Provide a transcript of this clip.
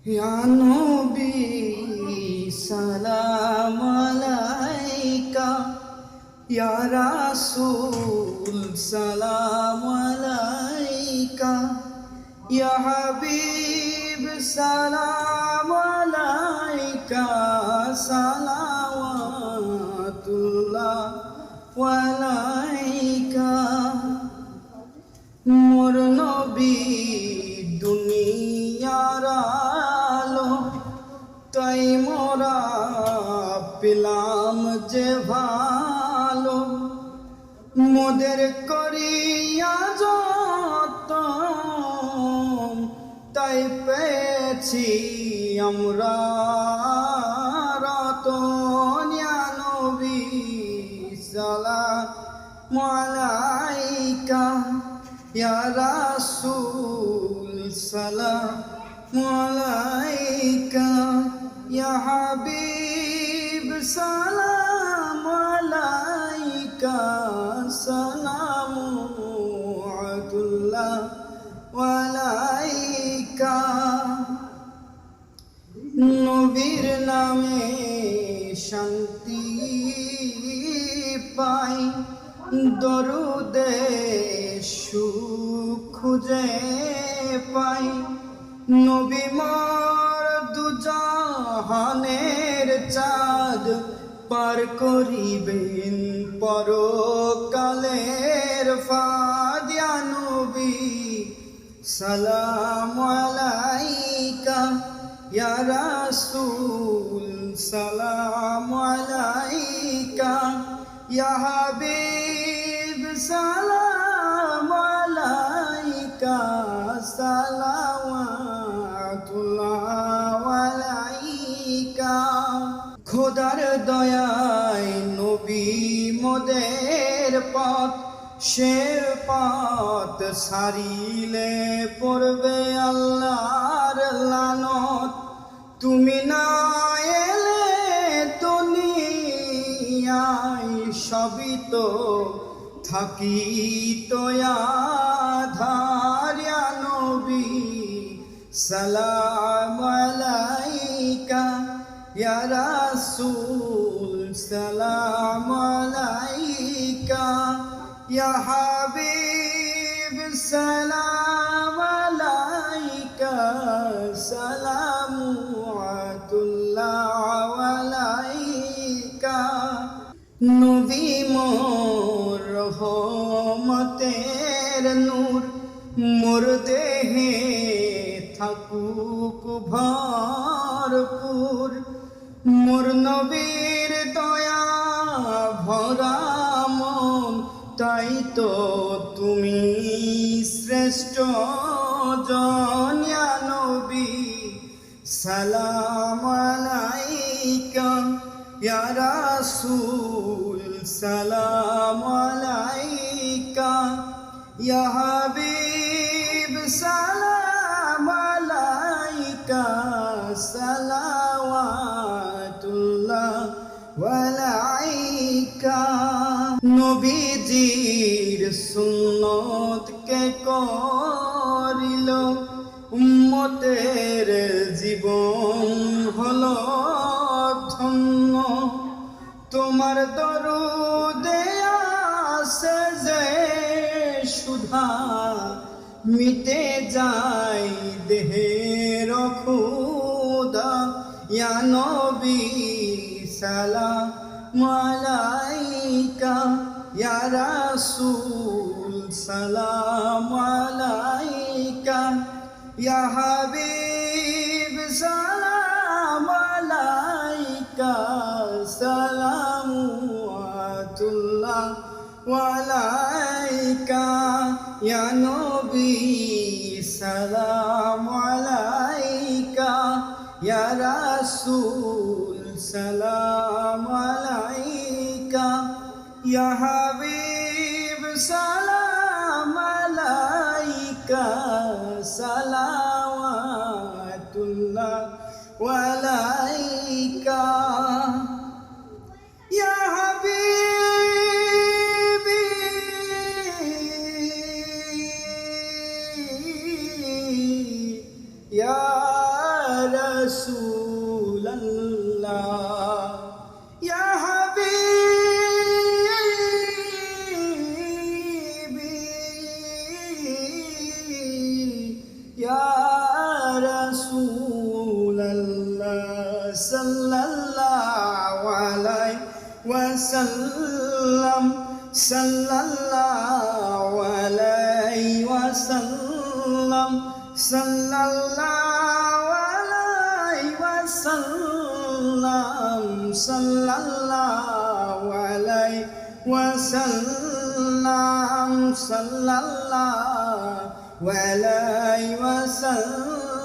ইয়া নবী সালাম আলাইকা, ইয়া রাসূল সালাম আলাইকা, ইয়া হাবিব সালাম আলাইকা, সালাওয়াতুল্লাহ আলাইকা। মোর নবী দুনিয়ার আলো, তাই মোরা পেলাম যে ভালো। মোদের করিয়া যতন, তাই পেয়েছি আমরা রতন। ইয়া নবী সালাম আলাইকা, ইয়া রাসূল সালাম আলাইকা, ইয়া হাবিব সালাম আলাইকা, সালাওয়াতুল্লাহ আলাইকা। নবীর নামে শান্তি পাই, দরুদে সুখ খুঁজে পাই। নবী মোর দুজাহানের চাঁদ, পার করিবেন পরকালের ফাঁদ। ইয়া নবী সালাম আলাইকা, ইয়া রাসূল সালাম আলাইকা, ইয়া হাবিব সালাম আলাইকা, সালাওয়াতুল্লাহ আলাইকা। খোদার দয়ায় নবী মোদের পথ, সে পথ সারিলে পড়বে আল্লাহর লানত। তুমি না এলে দুনিয়ায় সবই তো থাকিত আঁধার। ইয়া নবী সালাম আলাইকা, ইয়া রাসূল সালাম আলাইকা, ইয়া হাবিব সালাম আলাইকা, সালাওয়াতুল্লাহ আলাইকা। নবী মোর রহমতের নূর, মোর দেহে থাকুক ভরপুর। মোর নবীর দয়া ভরা মন, তাই তো তুমি শ্রেষ্ঠ জন। ইয়া নবী সালাম আলাইকা, ইয়া রাসূল সালাম আলাইকা, ইয়া হাবিব সালাম আলাইকা, সালাওয়াতুল্লাহ আলাইকা। নবীজির সুন্নত কে করিল, উম্মতের জীবন হলো ধন্য। তোমার দরুদে আসে যে সুধা, মিটে যায় দেহের ক্ষুধা। ইয়া নবী সালাম আলাইকা, ইয়া রাসূল সালাম আলাইকা, ইয়া হাবিব সালাম আলাইকা, সালাওয়াতুল্লাহ আলাইকা। ইয়া নবী সালাম আলাইকা, ইয়া রাসূল সালাম আলাইকা, ইয়া হাবিব সালাম আলাইকা, সালাওয়াতুল্লাহ আলাইকা। ইয়া হাবিবি ইয়া رسول الله يا يا رسول الله صلى الله عليه وسلم صلى الله عليه وسلم صلى الله عليه وسلم صلى الله عليه وسلم صلى الله عليه وسلم